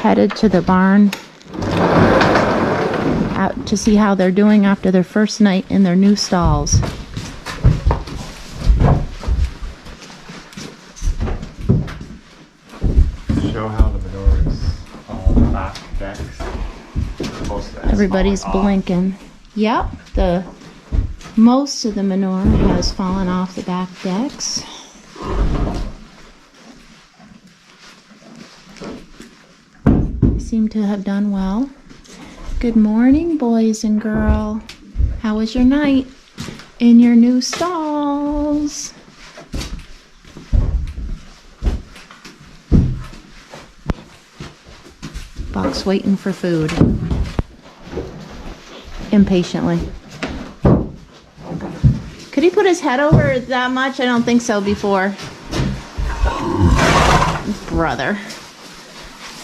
headed to the barn out to see how they're doing after their first night in their new stalls. Show how the manure is on the back decks. Everybody's blinking. Yep, most of the manure has fallen off the back decks. Seem to have done well. Good morning, boys and girl. How was your night in your new stalls? Buck's waiting for food. Impatiently. Could he put his head over that much? I don't think so before. Brother.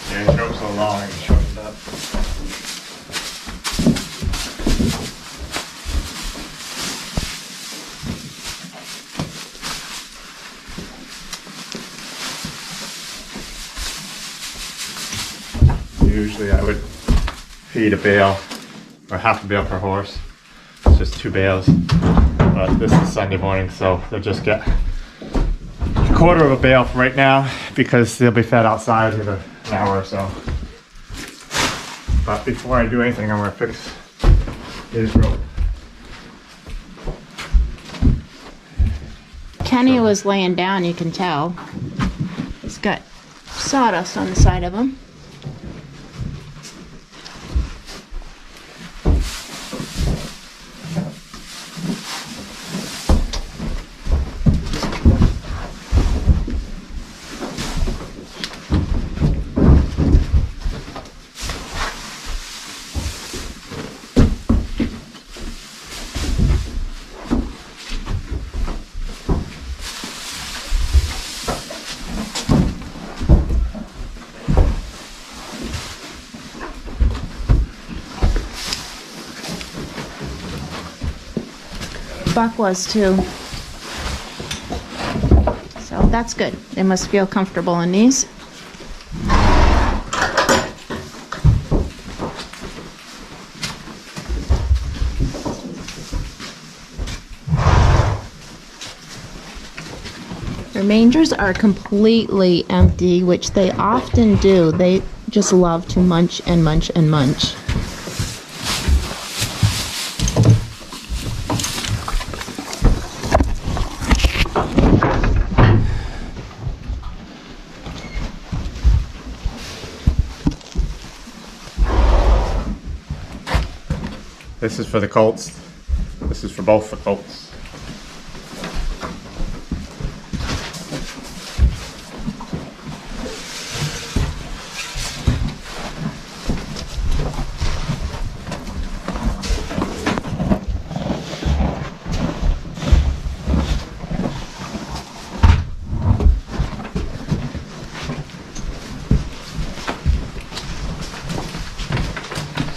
Yeah, he drove so long and shortened up. Usually I would feed a bale or half a bale per horse. It's just 2 bales. But this is Sunday morning, so they'll just get a quarter of a bale for right now because they'll be fed outside in an hour or so. But before I do anything, I'm going to fix his rope. Kenny was laying down, you can tell. He's got sawdust on the side of him. Buck was too. So that's good. They must feel comfortable in these. Their mangers are completely empty, which they often do. They just love to munch and munch and munch. This is for the colts. This is for both the colts.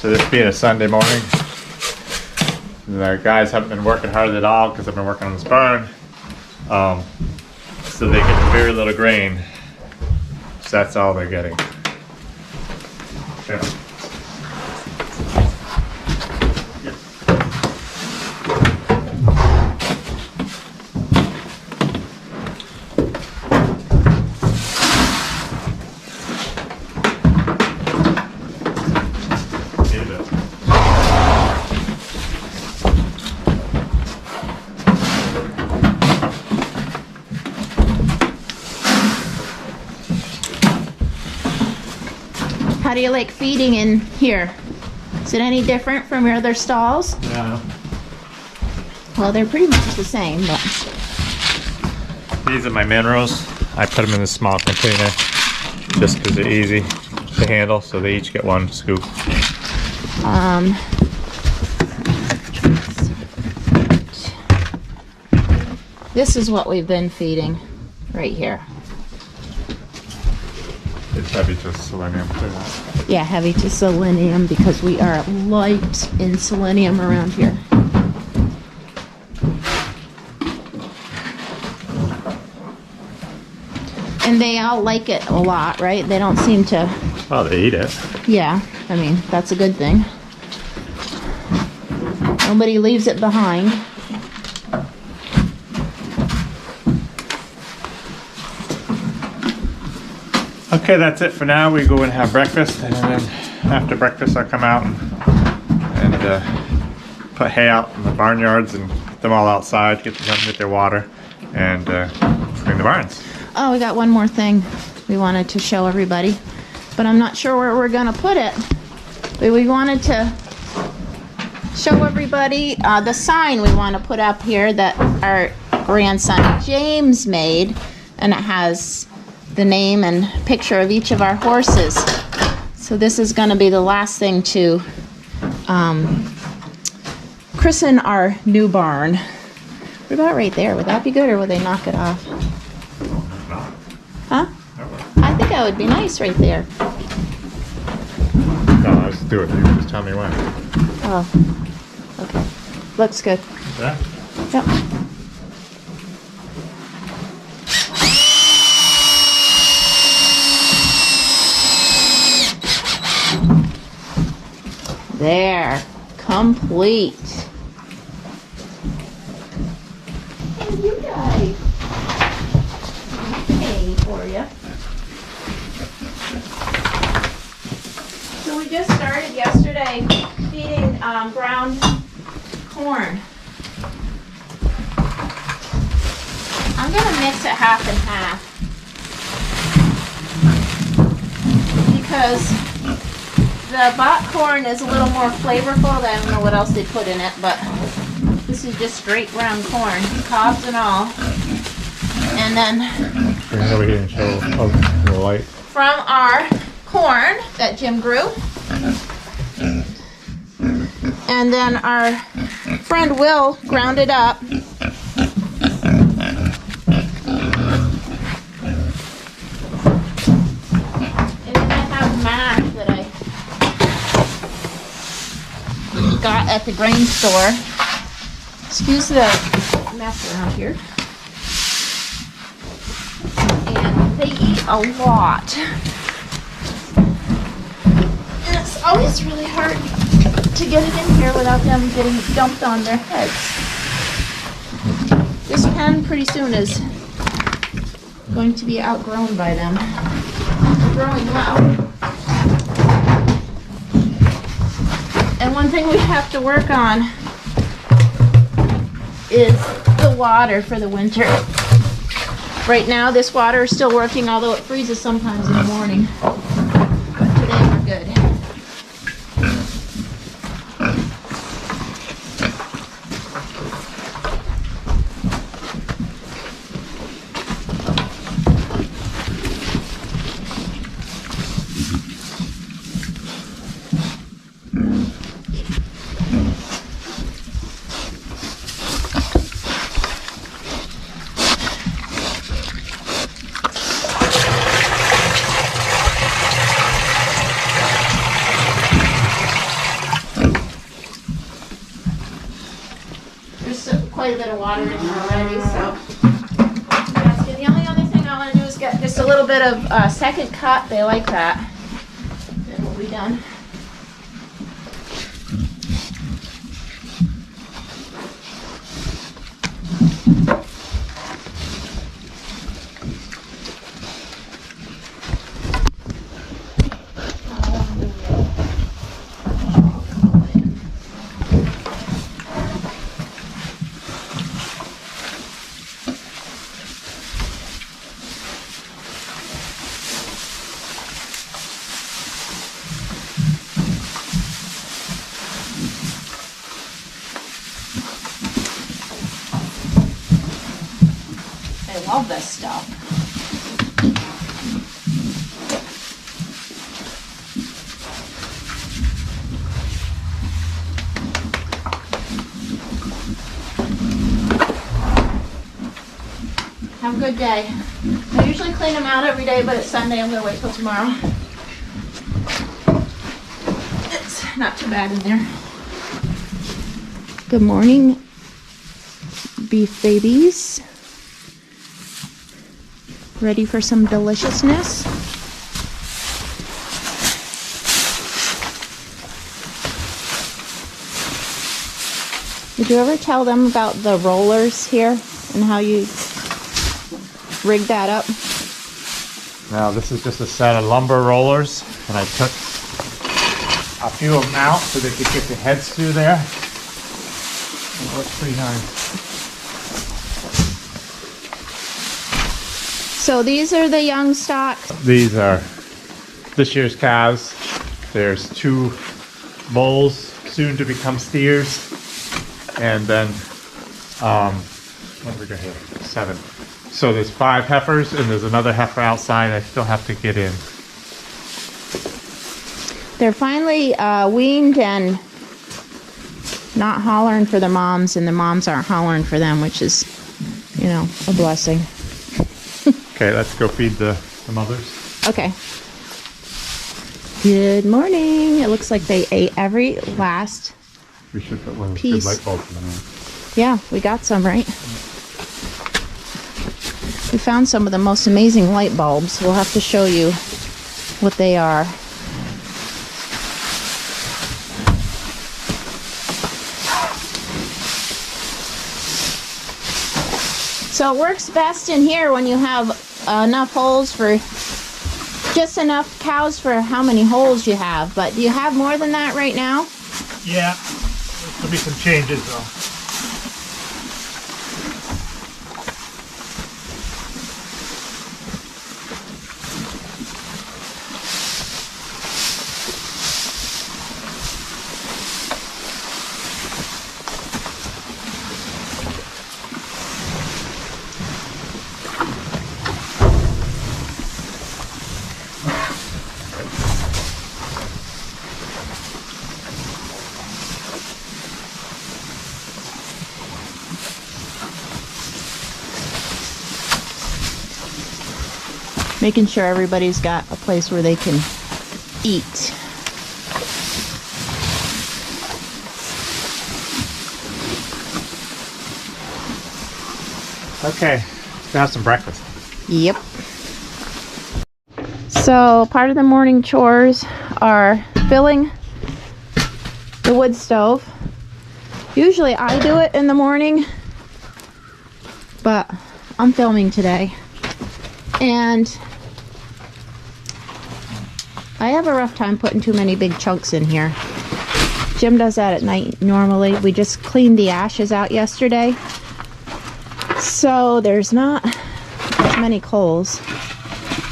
So this being a Sunday morning, the guys haven't been working hard at all because I've been working on this barn. So they get very little grain. So that's all they're getting. Yeah. How do you like feeding in here? Is it any different from your other stalls? No. Well, they're pretty much the same, but... These are my minerals. I put them in a small container just because they're easy to handle, so they each get 1 scoop. This is what we've been feeding right here. It's heavy to selenium too. Yeah, heavy to selenium because we are light in selenium around here. And And they all like it a lot, right? They don't seem to... Well, they eat it. Yeah, I mean, that's a good thing. Nobody leaves it behind. Okay, that's it for now. We go and have breakfast, and then after breakfast I'll come out and put hay out in the barnyards and get them all outside, get them get their water, and clean the barns. Oh, we got one more thing we wanted to show everybody, but I'm not sure where we're gonna put it. But we wanted to show everybody the sign we want to put up here that our grandson James made, and it has the name and picture of each of our horses. So this is going to be the last thing to christen our new barn. What about right there? Would that be good, or would they knock it off? Huh? I think that would be nice right there. No, let's do it. You just tell me when. Oh, okay. Looks good. Yeah? Yep. There. Complete. And you guys. Hay for you. So we just started yesterday feeding ground corn. I'm gonna mix it half and half because the bought corn is a little more flavorful. I don't know what else they put in it, but this is just straight ground corn, cobs and all. And then Bring it over here and show the light. from our corn that Jim grew. And then our friend Will ground it up. And then I have mash that I got at the grain store. Excuse the mess around here. And they eat a lot. And it's always really hard to get it in here without them getting dumped on their heads. This pen pretty soon is going to be outgrown by them. They're growing well. And one thing we have to work on is the water for the winter. Right now this water is still working, although it freezes sometimes in the morning. But today we're good. Quite a bit of water in there already, so that's good. The only other thing I want to do is get just a little bit of second cut. They like that. Then we'll be done. I love this stuff. Have a good day. I usually clean them out every day, but it's Sunday. I'm going to wait till tomorrow. It's not too bad in there. Good morning, beef babies. ready for some deliciousness. Did you ever tell them about the rollers here and how you rig that up? Now this is just a set of lumber rollers, and I took a few of them out so they could get the heads through there. It looks pretty nice. So these are the young stock. These are this year's calves. There's 2 bulls, soon to become steers. And then, what do we got here? 7. So there's 5 heifers, and there's another heifer outside I still have to get in. They're finally weaned and not hollering for the moms, and the moms aren't hollering for them, which is, you know, a blessing. Okay, let's go feed the mothers. Okay. Good morning. It looks like they ate every last. We should put one of those Peace. good light bulbs in there. Yeah, we got some, right? We found some of the most amazing light bulbs. We'll have to show you what they are. So it works best in here when you have enough holes for, just enough cows for how many holes you have. But do you have more than that right now? Yeah, there'll be some changes though. Making sure everybody's got a place where they can eat. Okay, let's have some breakfast. Yep. So part of the morning chores are filling the wood stove. Usually I do it in the morning, but I'm filming today. And I have a rough time putting too many big chunks in here. Jim does that at night normally. We just cleaned the ashes out yesterday, so there's not as many coals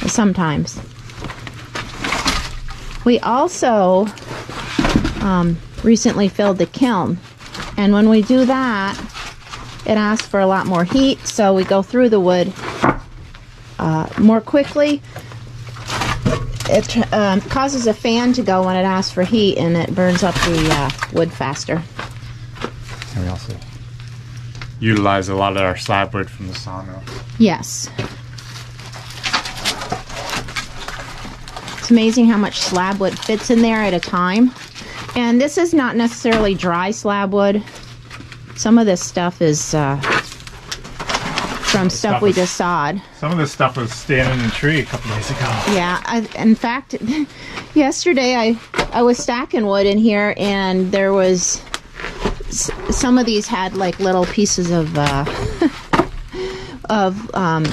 as sometimes. We also recently filled the kiln, and when we do that, it asks for a lot more heat, so we go through the wood more quickly. It causes a fan to go when it asks for heat, and it burns up the wood faster. And we also utilize a lot of our slab wood from the sawmill. Yes. It's amazing how much slab wood fits in there at a time. And this is not necessarily dry slab wood. Some of this stuff is from stuff we just sawed. Some of this stuff was standing in a tree a couple days ago. Yeah, in fact, yesterday I was stacking wood in here, and there was some of these had like little pieces of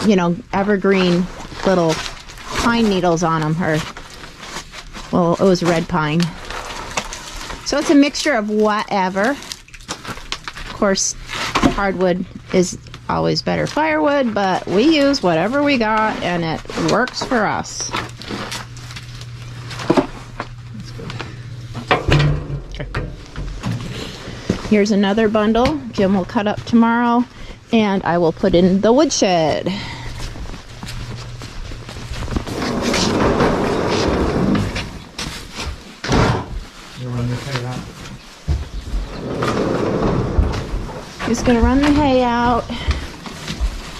you know, evergreen little pine needles on them, or well, it was red pine. So it's a mixture of whatever. Of course, hardwood is always better firewood, but we use whatever we got, and it works for us. That's good. Okay. Here's another bundle Jim will cut up tomorrow, and I will put in the woodshed. You want to take that? He's gonna run the hay out,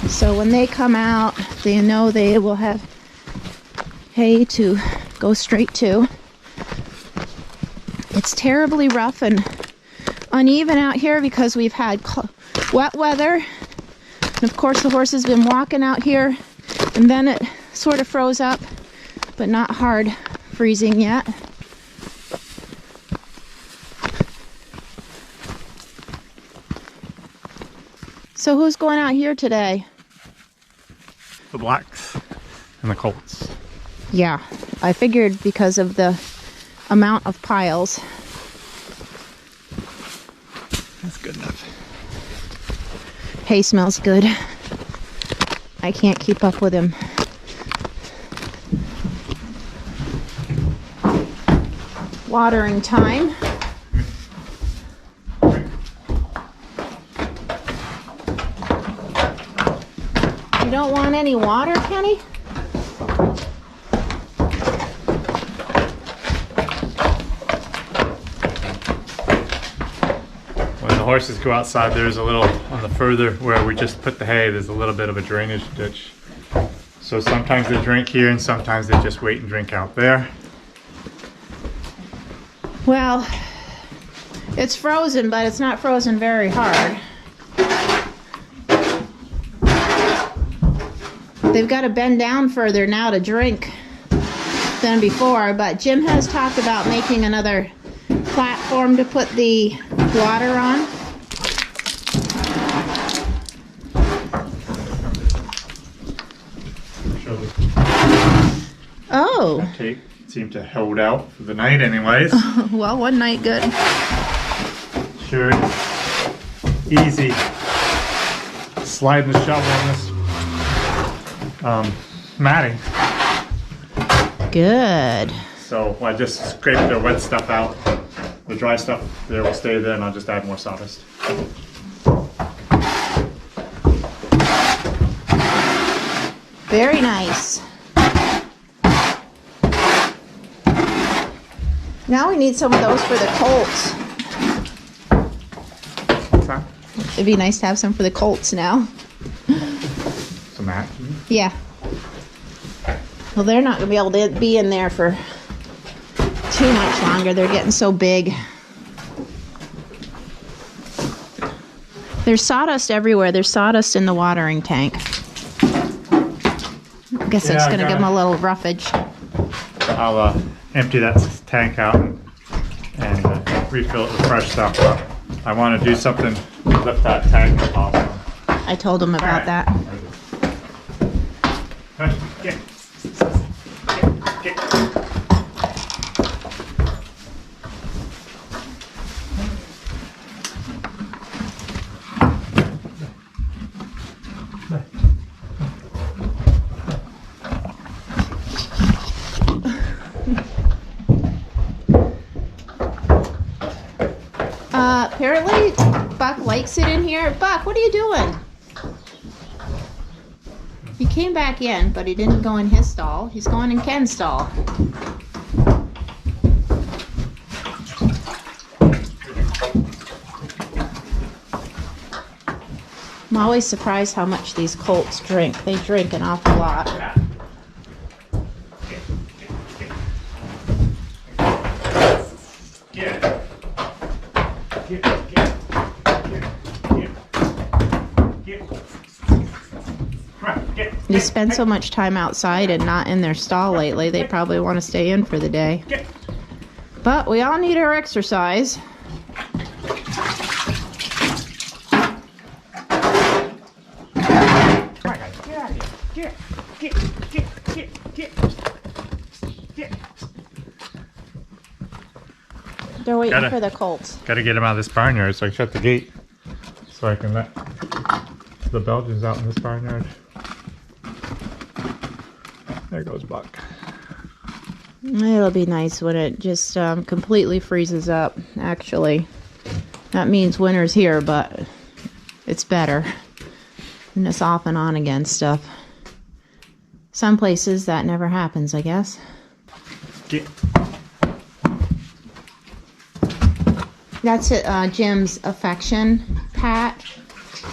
so when they come out, they know they will have hay to go straight to. It's terribly rough and uneven out here because we've had wet weather, and of course the horse has been walking out here And then it sort of froze up, but not hard freezing yet. So who's going out here today? The blacks and the colts. Yeah, I figured because of the amount of piles. That's good enough. Hay smells good. I can't keep up with him. Watering time. You don't want any water, Kenny? When the horses go outside, there's a little, on the further where we just put the hay, there's a little bit of a drainage ditch. So sometimes they drink here and sometimes they just wait and drink out there. Well, it's frozen, but it's not frozen very hard. They've got to bend down further now to drink than before, but Jim has talked about making another platform to put the water on. Oh. Tape seemed to hold out for the night anyways. Well, one night good. Sure. Easy. Sliding the shovel on this matting. Good. So I just scraped the wet stuff out. The dry stuff there will stay there and I'll just add more sawdust. Very nice. Now we need some of those for the colts. What's that? It'd be nice to have some for the colts now. Some mat. Yeah. Well, they're not going to be able to be in there for too much longer. They're getting so big. There's sawdust everywhere. There's sawdust in the watering tank. I guess it's going to give them a little roughage. I'll empty that tank out and refill it with fresh stuff. But I want to do something to lift that tank up also. I told him about that. Get. Apparently Buck likes it in here. Buck, what are you doing? He came back in, but he didn't go in his stall. He's going in Ken's stall. I'm always surprised how much these colts drink. They drink an awful lot. You spend so much time outside and not in their stall lately, they probably want to stay in for the day. But we all need our exercise. They're waiting for the colts. Gotta get them out of this barnyard, so I shut the gate so I can let the Belgians out in this barnyard. There goes Buck. It'll be nice when it just completely freezes up, actually. That means winter's here, but it's better than this off and on again stuff. Some places that never happens, I guess. Get. That's Jim's affection pat.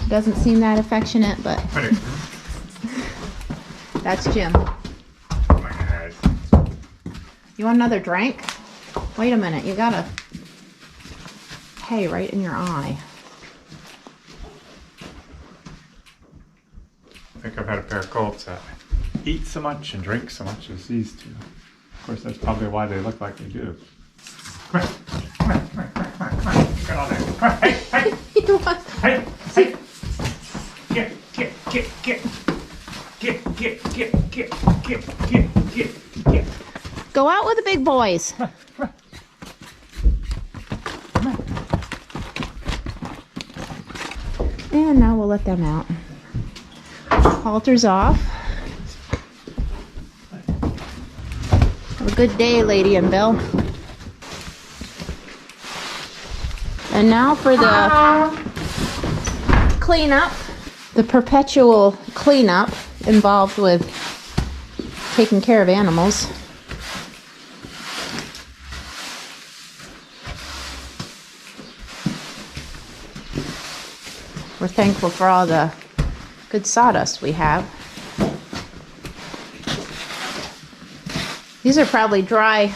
Doesn't seem that affectionate, but that's Jim. You want another drink? Wait a minute, you got a hay right in your eye. I think I've had a pair of colts that eat so much and drink so much as these two. Of course, that's probably why they look like they do. Come here. Come here. Come here. Come here. Come here. Get on there. Come here. Hey, hey. Hey, hey. Get. Go out with the big boys. And now we'll let them out. Halter's off. Have a good day, Lady and Bill. And now for the cleanup. The perpetual cleanup involved with taking care of animals. We're thankful for all the good sawdust we have. These are probably dry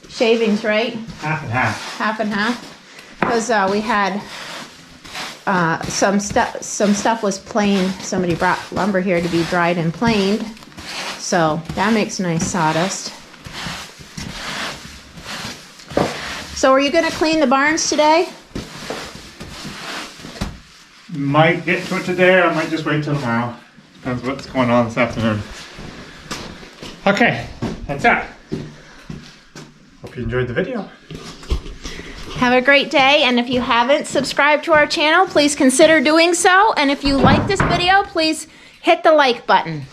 shavings, right? Half and half. Half and half. Because we had some stuff was planed. Somebody brought lumber here to be dried and planed. So that makes nice sawdust. So are you going to clean the barns today? Might get to it today, or I might just wait till tomorrow. Depends what's going on this afternoon. Okay, that's it. Hope you enjoyed the video. Have a great day, and if you haven't subscribed to our channel, please consider doing so. And if you like this video, please hit the like button.